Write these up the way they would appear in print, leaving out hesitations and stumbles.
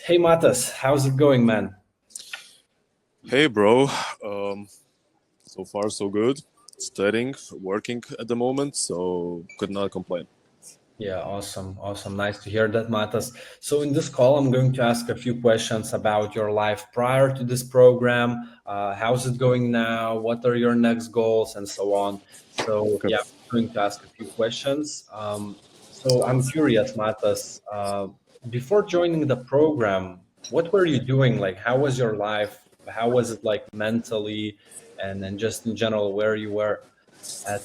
Hey Matas, how's it going, man? Hey, bro. Um, so far, so good. Studying, working at the moment, so could not complain. Yeah, awesome, awesome. Nice to hear that, Matas. So in this call, I'm going to ask a few questions about your life prior to this program. How's it going now? What are your next goals, and so on. So Okay. yeah, I'm going to ask a few questions. So I'm curious, Matas. Before joining the program, what were you doing? Like, how was your life? How was it like mentally, and just in general, where you were at?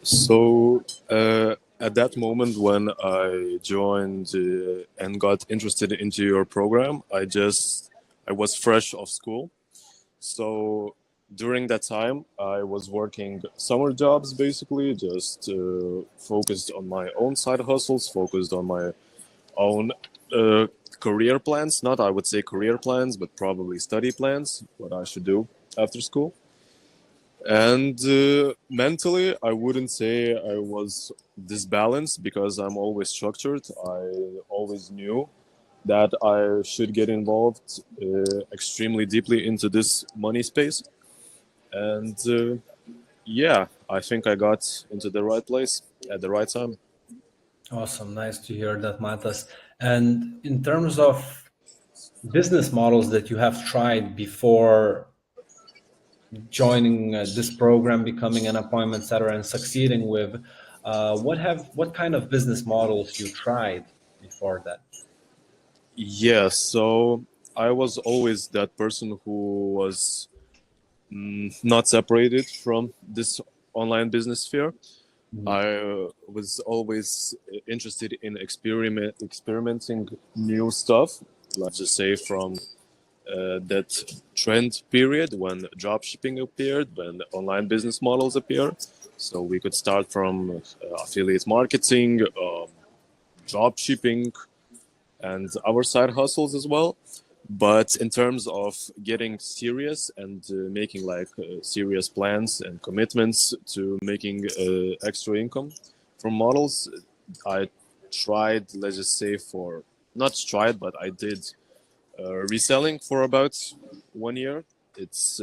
So, at that moment when I joined and got interested into your program, I was fresh off school. So, during that time, I was working summer jobs basically, just focused on my own side hustles, focused on my own uh, career plans. Not, I would say career plans, but probably study plans, what I should do after school. And mentally, I wouldn't say I was disbalanced because I'm always structured. I always knew that I should get involved extremely deeply into this money space. And yeah, I think I got into the right place at the right time. Awesome. Nice to hear that, Matas. And in terms of business models that you have tried before joining this program, becoming an appointment setter, and succeeding with, what kind of business models you tried before that? Yeah, so I was always that person who was not separated from this online business sphere. Mhm. I was always interested in experimenting new stuff. Let's just say from that trend period when drop shipping appeared, when online business models appeared. So we could start from affiliate marketing, drop shipping, and our side hustles as well. But in terms of getting serious and making like serious plans and commitments to making extra income from models, I tried, let's just say, for not tried, but I did reselling for about 1 year. It's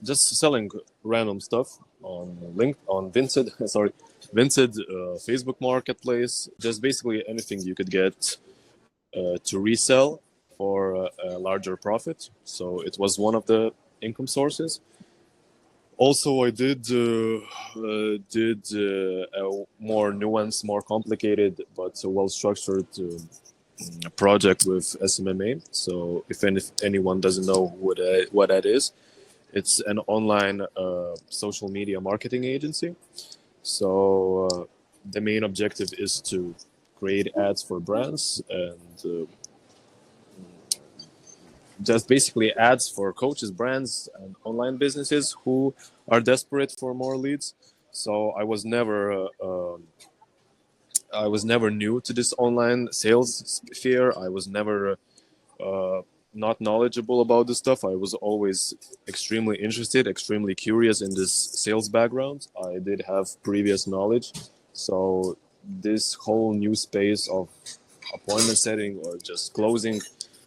just selling random stuff on Vinted, sorry, Vinted, Facebook Marketplace, just basically anything you could get to resell for a larger profit. So it was one of the income sources. Also, I did a more nuanced, more complicated, but well structured project with SMMA. So if anyone doesn't know what that is, it's an online social media marketing agency. So the main objective is to create ads for brands and just basically ads for coaches, brands, and online businesses who are desperate for more leads. So I was never new to this online sales sphere. I was never uh, not knowledgeable about this stuff. I was always extremely interested, extremely curious in this sales background. I did have previous knowledge, so this whole new space of appointment setting or just closing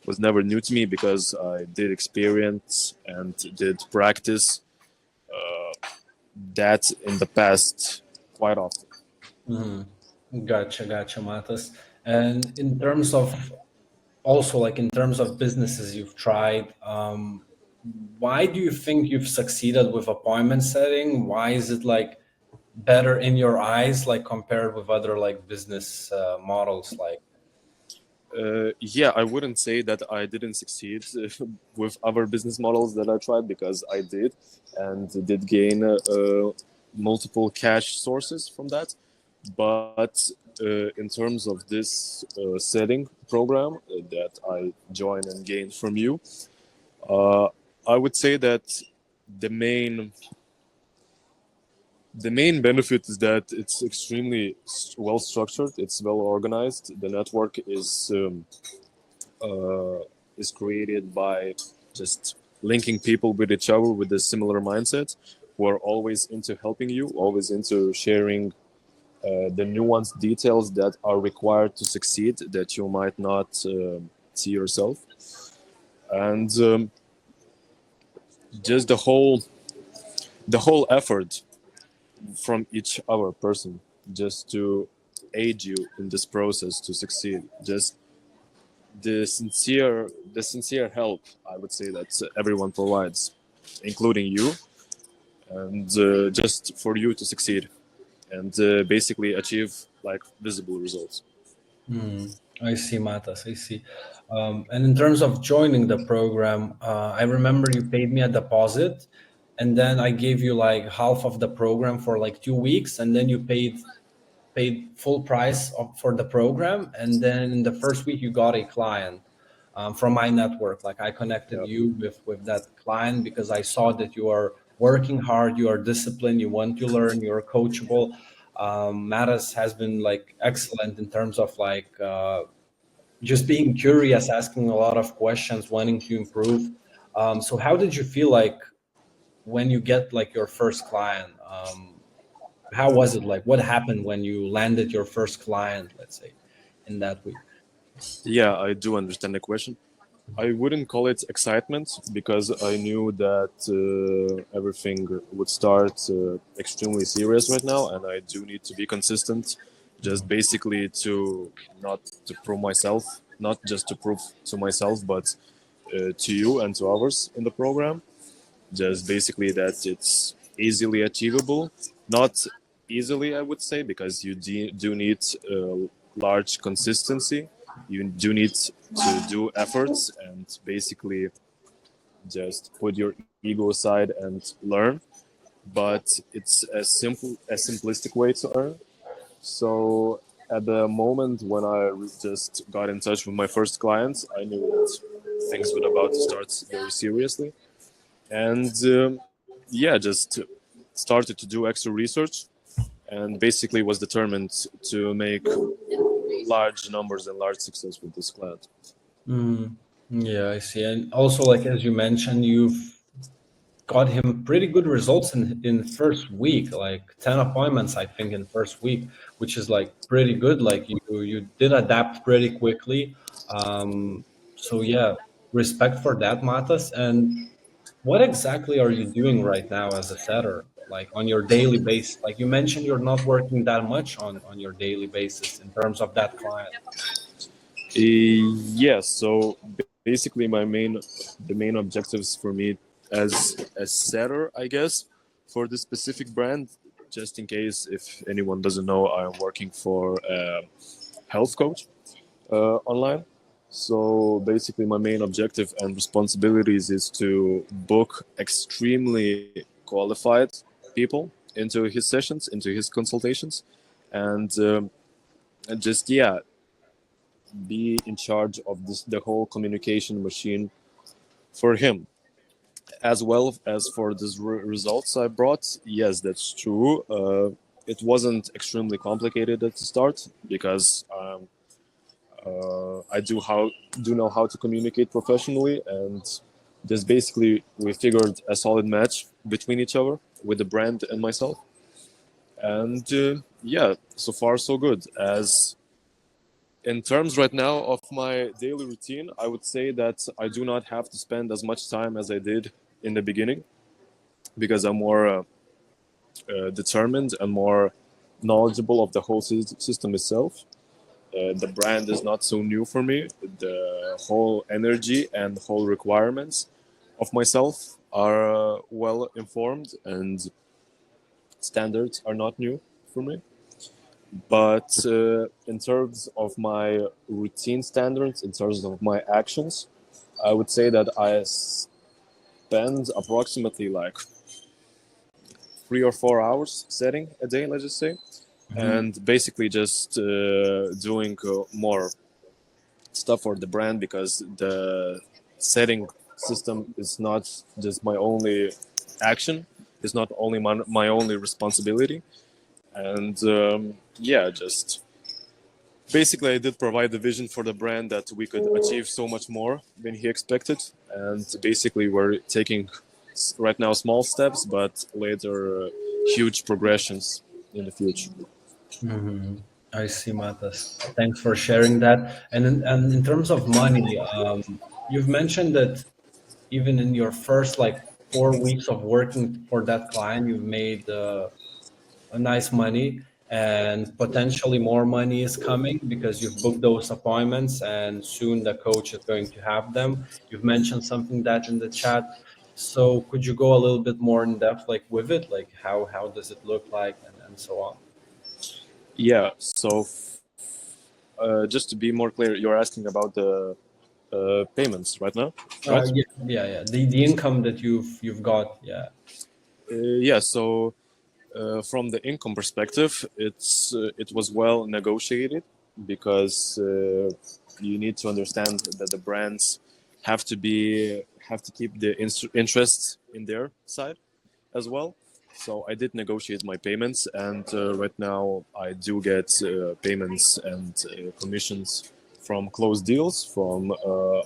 was never new to me because I did experience and did practice that in the past quite often. Mhm. Gotcha, gotcha, Matas. And in terms of also like in terms of businesses you've tried, why do you think you've succeeded with appointment setting? Why is it like better in your eyes, like compared with other like business models? Like, Yeah, I wouldn't say that I didn't succeed with other business models that I tried because I did and did gain multiple cash sources from that. But in terms of this setting program that I joined and gained from you, uh, I would say that the main the main benefit is that it's extremely well structured. It's well organized. The network uh, is created by just linking people with each other with a similar mindset who are always into helping you, always into sharing the nuanced details that are required to succeed that you might not see yourself, and just the whole effort from each other person just to aid you in this process to succeed. Just the sincere help, I would say, that everyone provides, including you, and just for you to succeed and basically achieve like visible results. I see, Matas. I see. And in terms of joining the program, I remember you paid me a deposit, and then I gave you like half of the program for like 2 weeks, and then you paid full price for the program, and then in the first week you got a client from my network. Like I connected Yeah. you with that client because I saw that you are working hard, you are disciplined, you want to learn, you're coachable. Matas has been like excellent in terms of like just being curious, asking a lot of questions, wanting to improve. So how did you feel like when you get like your first client? How was it like? What happened when you landed your first client, let's say, in that week? Yeah, I do understand the question. I wouldn't call it excitement because I knew that everything would start extremely serious right now, and I do need to be consistent, just basically to not to prove myself, not just to prove to myself, but to you and to others in the program. Just basically that it's easily achievable, not easily, I would say, because you do need large consistency. You do need to do efforts and basically just put your ego aside and learn. But it's a simplistic way to earn. So at the moment when I just got in touch with my first clients, I knew that things were about to start very seriously, and yeah, just started to do extra research, and basically was determined to make large numbers and large success with this client. Mm, yeah, I see. And also, like as you mentioned, you've got him pretty good results in first week, like 10 appointments, I think, in first week, which is like pretty good. Like you did adapt pretty quickly. So yeah, respect for that, Matas. And what exactly are you doing right now as a setter? Like on your daily basis? Like you mentioned, you're not working that much on your daily basis in terms of that client. Yes, so basically the main objectives for me as a setter, I guess, for this specific brand, just in case if anyone doesn't know, I'm working for a health coach online. So basically, my main objective and responsibilities is to book extremely qualified people into his sessions, into his consultations, and just yeah, be in charge of the whole communication machine for him, as well as for the results I brought. Yes, that's true. It wasn't extremely complicated at the start because I do know how to communicate professionally, and just basically we figured a solid match between each other with the brand and myself. And yeah, so far so good. As in terms right now of my daily routine, I would say that I do not have to spend as much time as I did in the beginning because I'm more determined and more knowledgeable of the whole system itself. The brand is not so new for me. The whole energy and whole requirements of myself are well informed, and standards are not new for me. But in terms of my routine standards, in terms of my actions, I would say that I spend approximately like 3 or 4 hours setting a day, let's just say, Mhm. and basically just doing more stuff for the brand because the setting system is not just my only action, it's not only my only responsibility. And yeah, just basically I did provide the vision for the brand that we could achieve so much more than he expected, and basically we're taking right now small steps but later huge progressions in the future. Mhm. I see, Matas. Thanks for sharing that. And in terms of money, you've mentioned that even in your first like 4 weeks of working for that client, you've made a nice money, and potentially more money is coming because you've booked those appointments, and soon the coach is going to have them. You've mentioned something that in the chat. So could you go a little bit more in depth, like with it, like how does it look like, and so on? Yeah. So just to be more clear, you're asking about the payments right now, right? Yeah. The income that you've got, yeah. Yeah. So from the income perspective, it was well negotiated because you need to understand that the brands have to keep the interest in their side as well. So I did negotiate my payments, and right now I do get payments and commissions from closed deals, from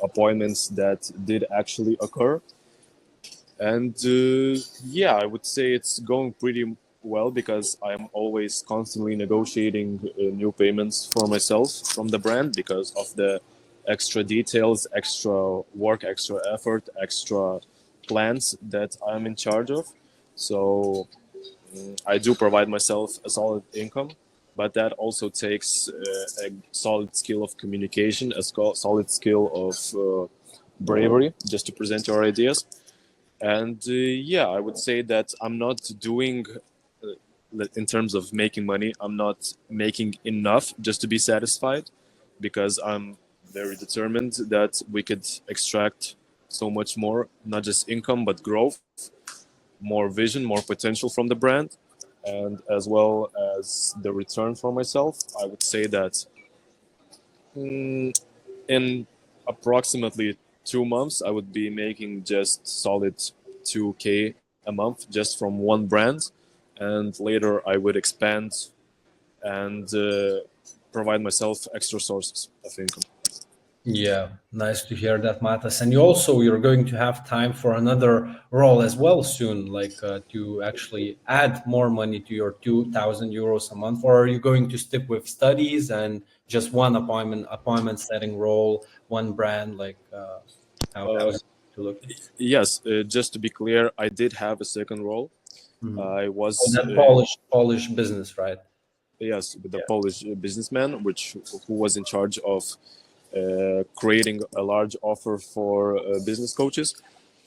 appointments that did actually occur. And yeah, I would say it's going pretty well because I'm always constantly negotiating new payments for myself from the brand because of the extra details, extra work, extra effort, extra plans that I'm in charge of. So I do provide myself a solid income, but that also takes a solid skill of communication, a solid skill of bravery, just to present your ideas. And yeah, I would say that I'm not doing, in terms of making money, I'm not making enough just to be satisfied because I'm very determined that we could extract so much more, not just income, but growth, more vision, more potential from the brand. And as well as the return for myself, I would say that in approximately 2 months, I would be making just solid 2K a month just from one brand. And later I would expand and provide myself extra sources of income. Yeah, nice to hear that, Matas. And you're going to have time for another role as well soon, like to actually add more money to your 2,000 euros a month, or are you going to stick with studies and just one appointment setting role, one brand, like how's it to look? Yes, just to be clear, I did have a second role. Mhm. I Oh, was that Polish business, right? yes, with the Yeah. Polish businessman, which who was in charge of creating a large offer for business coaches,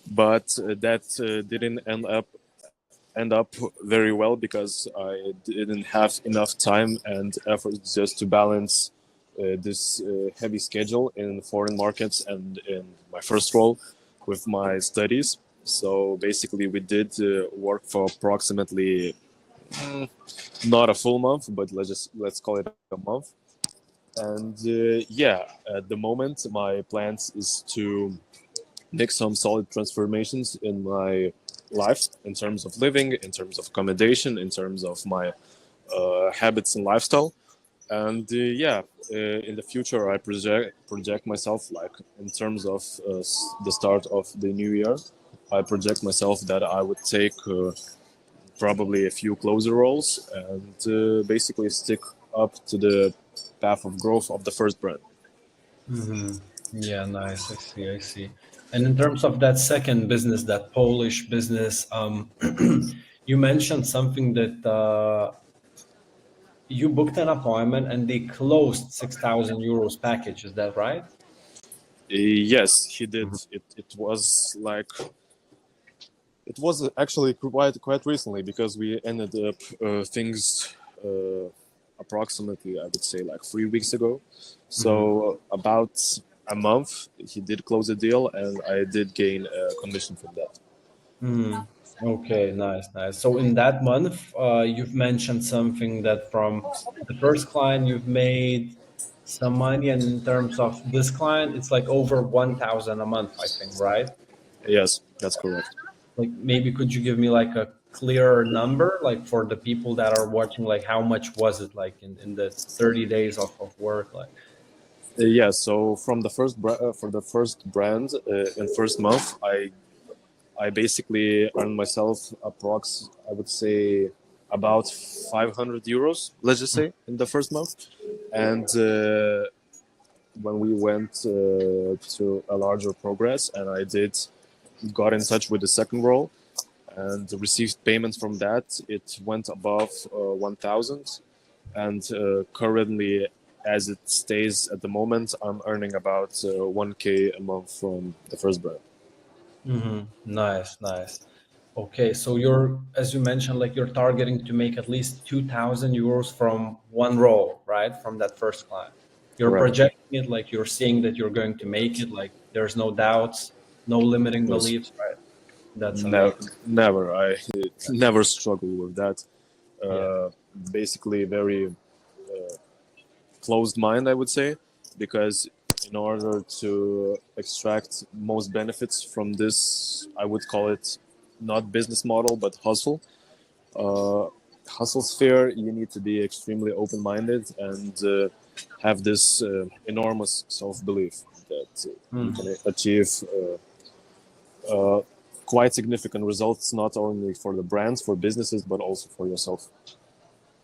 but that didn't end up very well because I didn't have enough time and effort just to balance this heavy schedule in foreign markets and in my first role with my studies. So basically, we did work for approximately not a full month, but let's call it a month. And yeah, at the moment, my plans is to make some solid transformations in my life in terms of living, in terms of accommodation, in terms of my habits and lifestyle. And yeah, in the future, I project myself like in terms of the start of the new year. I project myself that I would take probably a few closer roles and basically stick up to the path of growth of the first brand. Hmm. Yeah, nice. I see. I see. And in terms of that second business, that Polish business, you mentioned something that you booked an appointment and they closed 6,000 euros package. Is that right? Yes, he did. Mhm. It was like it was actually quite recently because we ended up things uh, approximately I would say like 3 weeks ago. Mhm. So about a month he did close a deal and I did gain a commission from that. Mm. Okay, nice, nice. So in that month, you've mentioned something that from the first client you've made some money, and in terms of this client, it's like over 1,000 a month, I think, right? Yes, that's correct. Like maybe could you give me like a clearer number, like for the people that are watching, like how much was it like in the 30 days of work, like? Yeah, so from the for the first brand in first month, I basically earned myself approx I would say about 500 euros, let's just say, in the first month. And when we went to a larger progress, and I got in touch with the second role and received payments from that, it went above 1,000. And currently, as it stays at the moment, I'm earning about 1K a month from the first brand. Nice, nice. Okay, so as you mentioned, like you're targeting to make at least 2,000 euros from one role, right? From that first client. You're Correct. projecting it like you're seeing that you're going to make it, like there's no doubts, no limiting Yes. beliefs, right? That's No, amazing. never. I never struggle with that. Yeah. Basically, very closed mind, I would say, because in order to extract most benefits from this, I would call it not business model, but uh, hustle sphere, you need to be extremely open-minded and have this enormous self-belief that you can achieve uh, quite significant results, not only for the brands, for businesses, but also for yourself.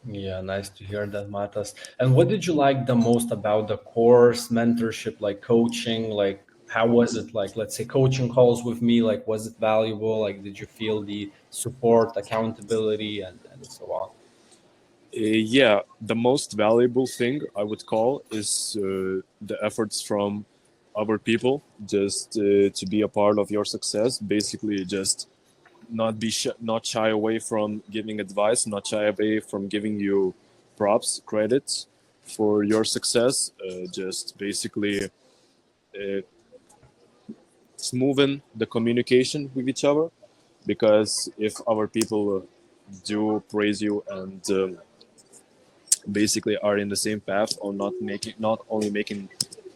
Yeah, nice to hear that, Matas. And what did you like the most about the course, mentorship, like coaching? Like, how was it? Like, let's say coaching calls with me, like, was it valuable? Like, did you feel the support, accountability, and so on? Yeah, the most valuable thing I would call is the efforts from other people just to be a part of your success. Basically, just not shy away from giving advice, not shy away from giving you props, credits for your success. Just basically smoothing the communication with each other, because if our people do praise you and basically are in the same path on not only making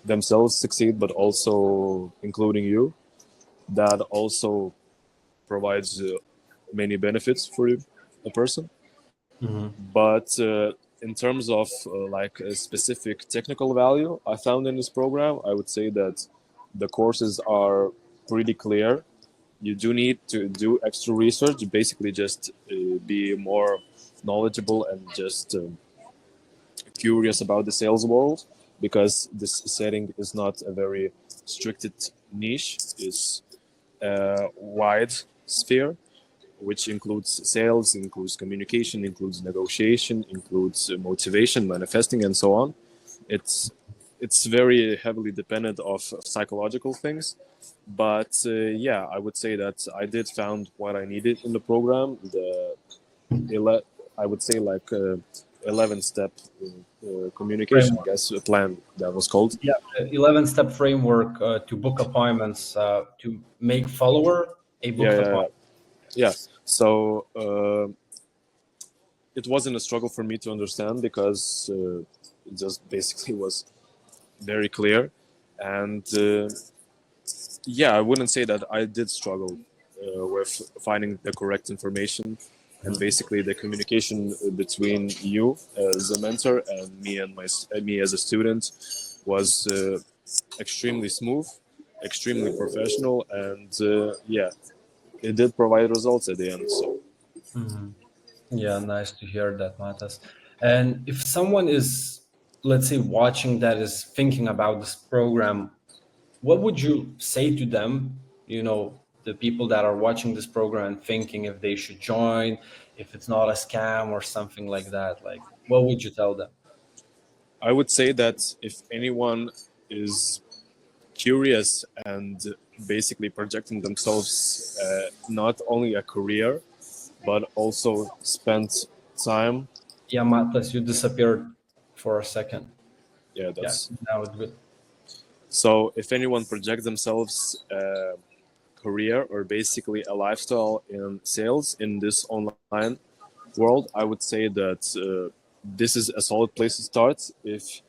themselves succeed but also including you, that also provides many benefits for you, a person. But in terms of like a specific technical value I found in this program, I would say that the courses are pretty clear. You do need to do extra research, basically just be more knowledgeable and just curious about the sales world, because this setting is not a very restricted niche, it's a wide sphere which includes sales, includes communication, includes negotiation, includes motivation, manifesting, and so on. It's very heavily dependent of psychological things, but yeah, I would say that I did found what I needed in the program. I would say like 11-step communication, I Framework. guess, a plan that was called. Yeah, 11-step framework to book appointments, to make follower a Yeah, booked yeah, yeah. appointment. Yeah. So it wasn't a struggle for me to understand, because it just basically was very clear. And yeah, I wouldn't say that I did struggle with finding the correct information, and basically the communication between you as a mentor and me as a student was extremely smooth, extremely professional, and yeah, it did provide results at the end. So Yeah, nice to hear that, Matas. And if someone is, let's say, watching that, is thinking about this program, what would you say to them? The people that are watching this program and thinking if they should join, if it's not a scam or something like that. Like, what would you tell them? I would say that if anyone is curious and basically projecting themselves not only a career, but also spent time. Yeah, Matas, you disappeared for a second. Yeah, Yeah, that's now it's good. so. If anyone projects themselves a career or basically a lifestyle in sales in this online world, I would say that this is a solid place to start. If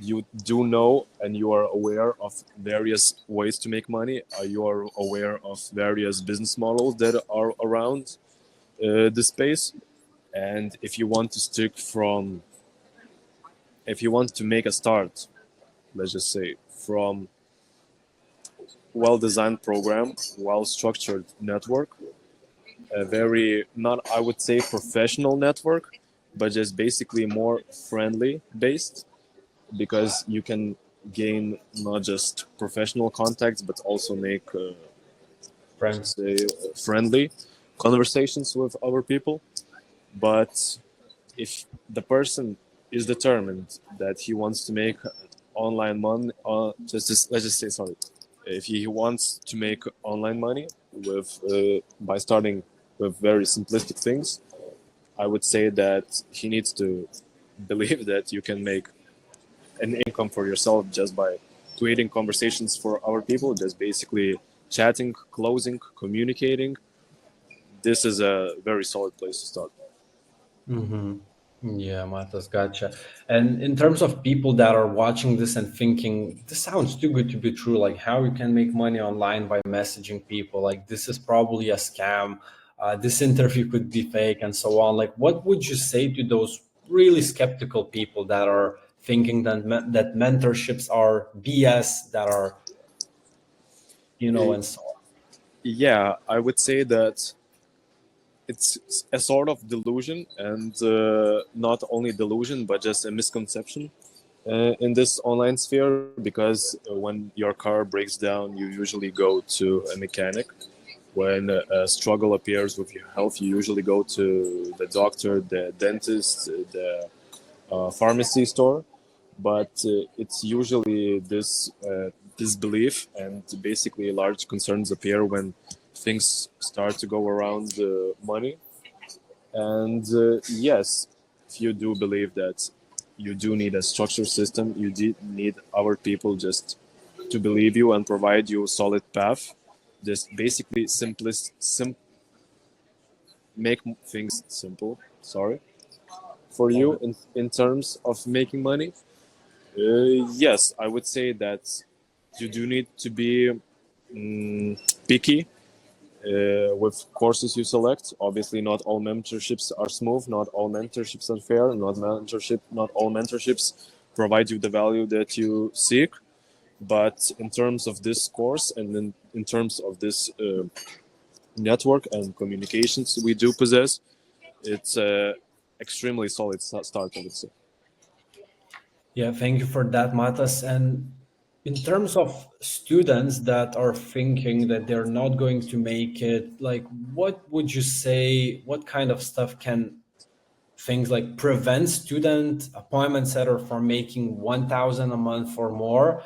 you do know and you are aware of various ways to make money, you are aware of various business models that are around the space, and if you want to make a start, let's just say, from well-designed program, well-structured network, a very, not I would say professional network, but just basically more friendly based, because you can gain not just professional contacts but also make Friends. say friendly conversations with other people. But if the person is determined that he wants to make online money, let's just say sorry, if he wants to make online money with by starting with very simplistic things, I would say that he needs to believe that you can make an income for yourself just by creating conversations for other people, just basically chatting, closing, communicating. This is a very solid place to start. Mm-hmm. Yeah, Matas, gotcha. And in terms of people that are watching this and thinking, this sounds too good to be true, like how you can make money online by messaging people, like this is probably a scam, this interview could be fake, and so on. Like, what would you say to those really skeptical people that are thinking that that mentorships are BS, that are, Uh, and so on? yeah, I would say that it's a sort of delusion, and not only delusion, but just a misconception in this online sphere. Because when your car breaks down, you usually go to a mechanic. When a struggle appears with your health, you usually go to the doctor, the dentist, the pharmacy store. But it's usually this disbelief, and basically large concerns appear when things start to go around money. And yes, if you do believe that you do need a structured system, you do need our people just to believe you and provide you a solid path. Just basically make things simple. Sorry, for Love you it. in terms of making money. Yes, I would say that you do need to be picky with courses you select. Obviously, not all mentorships are smooth. Not all mentorships are fair. Not all mentorships provide you the value that you seek. But in terms of this course, and in terms of this network and communications we do possess, it's a extremely solid start, I would say. Yeah, thank you for that, Matas. And in terms of students that are thinking that they're not going to make it, like what would you say, what kind of stuff can things like prevent student appointment setter from making 1,000 a month or more?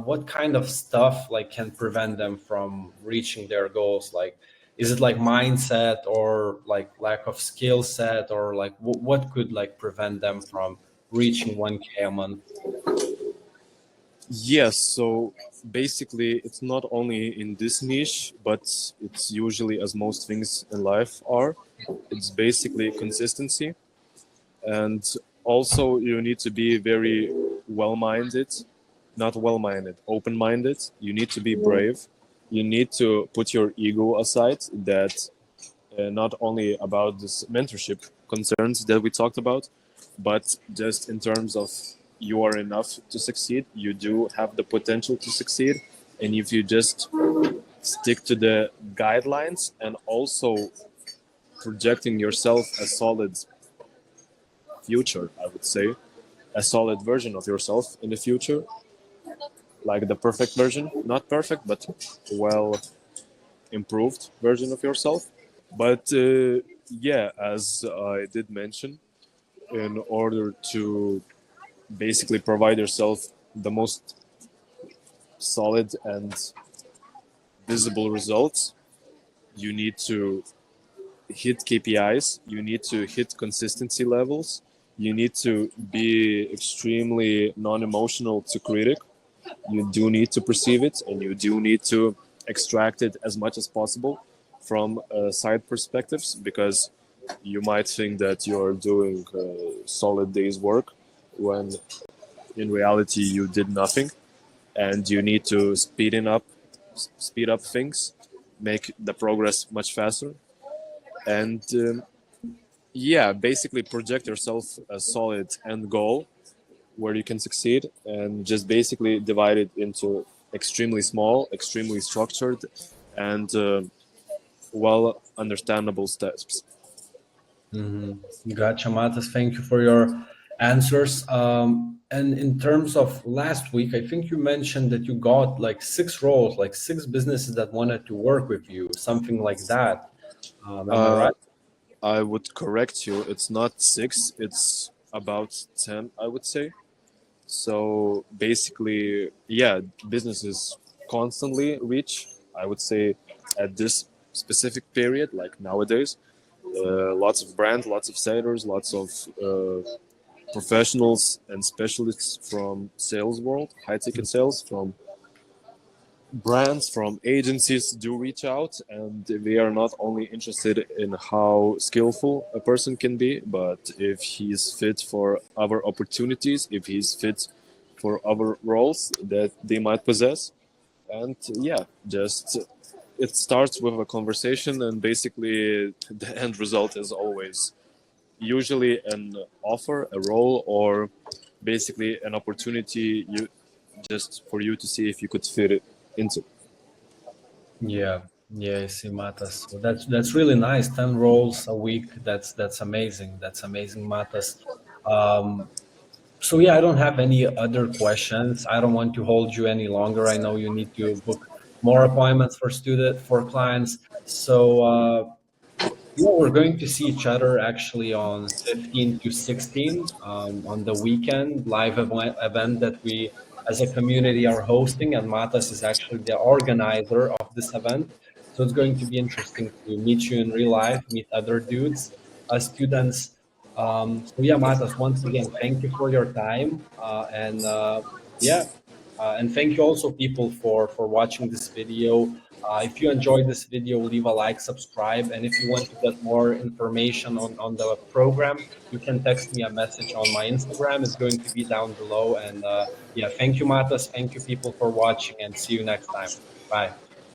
What kind of stuff like can prevent them from reaching their goals? Like, is it like mindset or like lack of skill set, or like what could like prevent them from reaching 1K a month? Yes, so basically, it's not only in this niche, but it's usually, as most things in life are, it's basically consistency. And also, you need to be very well minded, not well minded, open minded. You need to be brave. You need to put your ego aside, that not only about this mentorship concerns that we talked about, but just in terms of you are enough to succeed. You do have the potential to succeed. And if you just stick to the guidelines, and also projecting yourself a solid future, I would say, a solid version of yourself in the future, like the perfect version, not perfect, but well improved version of yourself. But yeah, as I did mention, in order to basically provide yourself the most solid and visible results, you need to hit KPIs, you need to hit consistency levels, you need to be extremely non emotional to critic. You do need to perceive it, and you do need to extract it as much as possible from side perspectives, because you might think that you're doing a solid day's work when in reality you did nothing, and you need to speed up things, make the progress much faster, and yeah, basically project yourself a solid end goal where you can succeed, and just basically divide it into extremely small, extremely structured, and well understandable steps. Gotcha, Matas. Thank you for your answers. And in terms of last week, I think you mentioned that you got like 6 roles, like 6 businesses that wanted to work with you, something like that. Am I Uh, right? I would correct you. It's not 6. It's about 10, I would say. So basically, yeah, businesses constantly reach, I would say, at this specific period, like nowadays, lots of brands, lots of sellers, lots of professionals and specialists from sales world, high ticket sales, from brands, from agencies do reach out, and they are not only interested in how skillful a person can be, but if he's fit for other opportunities, if he's fit for other roles that they might possess. And yeah, just it starts with a conversation, and basically the end result is always usually an offer, a role, or basically an opportunity you just for you to see if you could fit it into. Yeah, yeah, I see, Matas. So that's really nice. 10 roles a week. That's amazing. That's amazing, Matas. Um, So yeah, I don't have any other questions. I don't want to hold you any longer. I know you need to book more appointments for clients. So yeah, we're going to see each other actually on 15 to 16 on the weekend live event that we as a community are hosting, and Matas is actually the organizer of this event. So it's going to be interesting to meet you in real life, meet other dudes, students. So yeah, Matas, once again, thank you for your time, and yeah, and thank you also people for watching this video. If you enjoyed this video, leave a like, subscribe, and if you want to get more information on the program, you can text me a message on my Instagram. It's going to be down below. And yeah, thank you, Matas. Thank you, people, for watching, and see you next time. Bye.